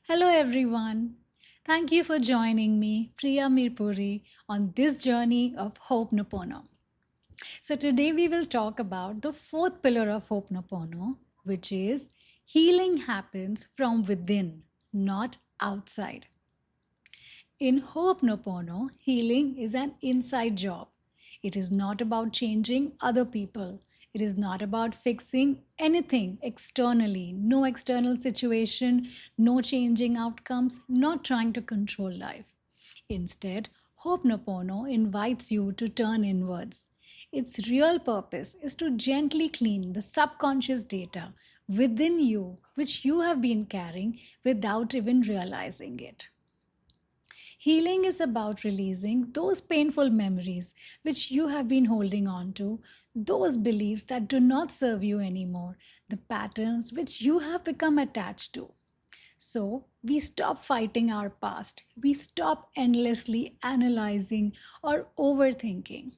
Hello everyone. Thank you for joining me, Priya Mirpuri, on this journey of Ho'oponopono. So today we will talk about the fourth pillar of Ho'oponopono, which is healing happens from within, not outside. In Ho'oponopono, healing is an inside job. It is not about changing other people. It is not about fixing anything externally, no external situation, no changing outcomes, not trying to control life. Instead, Ho'oponopono invites you to turn inwards. Its real purpose is to gently clean the subconscious data within you, which you have been carrying without even realizing it. Healing is about releasing those painful memories which you have been holding on to, those beliefs that do not serve you anymore, the patterns which you have become attached to. So, we stop fighting our past. We stop endlessly analyzing or overthinking.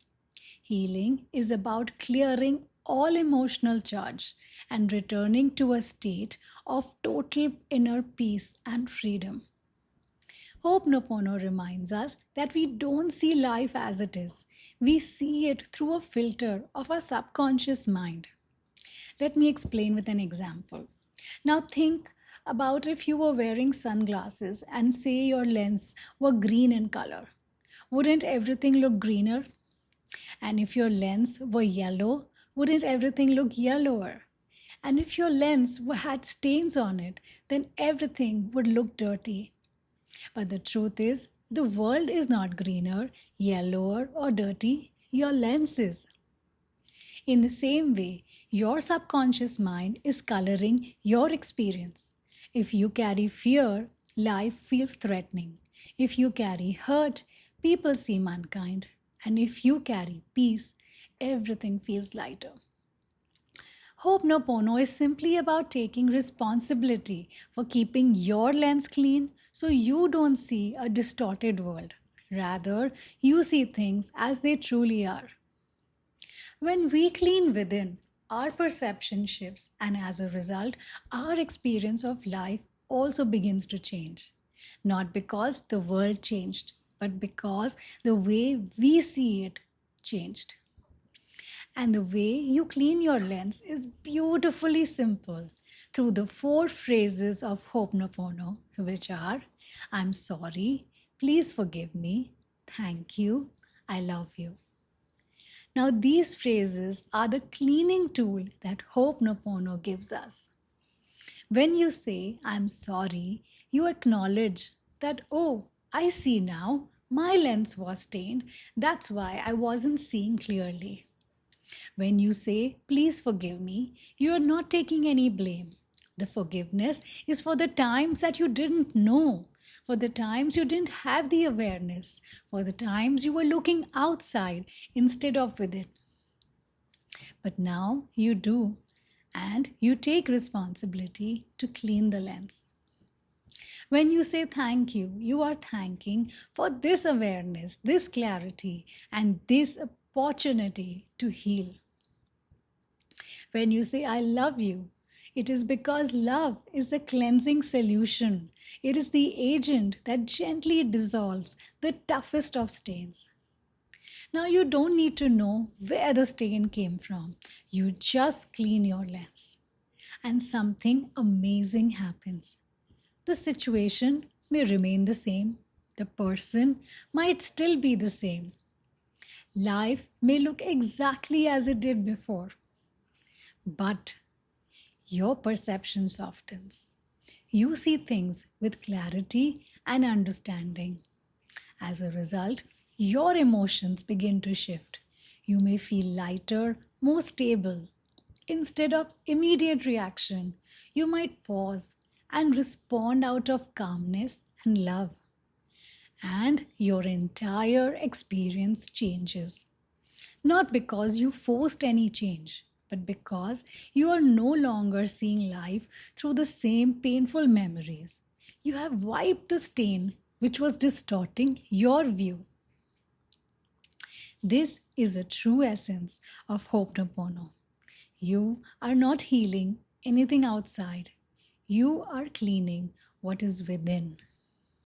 Healing is about clearing all emotional charge and returning to a state of total inner peace and freedom. Ho'oponopono reminds us that we don't see life as it is. We see it through a filter of our subconscious mind. Let me explain with an example. Now think about if you were wearing sunglasses and say your lens were green in color. Wouldn't everything look greener? And if your lens were yellow, wouldn't everything look yellower? And if your lens had stains on it, then everything would look dirty. But the truth is, the world is not greener, yellower, or dirty. Your lens is. In the same way, your subconscious mind is coloring your experience. If you carry fear, life feels threatening. If you carry hurt, people seem unkind. And if you carry peace, everything feels lighter. Ho'oponopono is simply about taking responsibility for keeping your lens clean so you don't see a distorted world. Rather, you see things as they truly are. When we clean within, our perception shifts, and as a result, our experience of life also begins to change. Not because the world changed, but because the way we see it changed. And the way you clean your lens is beautifully simple through the four phrases of Ho'oponopono, which are I'm sorry, please forgive me, thank you, I love you. Now, these phrases are the cleaning tool that Ho'oponopono gives us. When you say, I'm sorry, you acknowledge that, oh, I see now, my lens was stained, that's why I wasn't seeing clearly. When you say, please forgive me, you are not taking any blame. The forgiveness is for the times that you didn't know, for the times you didn't have the awareness, for the times you were looking outside instead of within. But now you do, and you take responsibility to clean the lens. When you say thank you are thanking for this awareness, this clarity, and this opportunity to heal. When you say, I love you, it is because love is the cleansing solution. It is the agent that gently dissolves the toughest of stains. Now, you don't need to know where the stain came from. You just clean your lens. And something amazing happens. The situation may remain the same. The person might still be the same. Life may look exactly as it did before. But your perception softens. You see things with clarity and understanding. As a result, your emotions begin to shift. You may feel lighter, more stable. Instead of immediate reaction, you might pause and respond out of calmness and love. And your entire experience changes. Not because you forced any change, but because you are no longer seeing life through the same painful memories. You have wiped the stain which was distorting your view. This is a true essence of Ho'oponopono. You are not healing anything outside. You are cleaning what is within.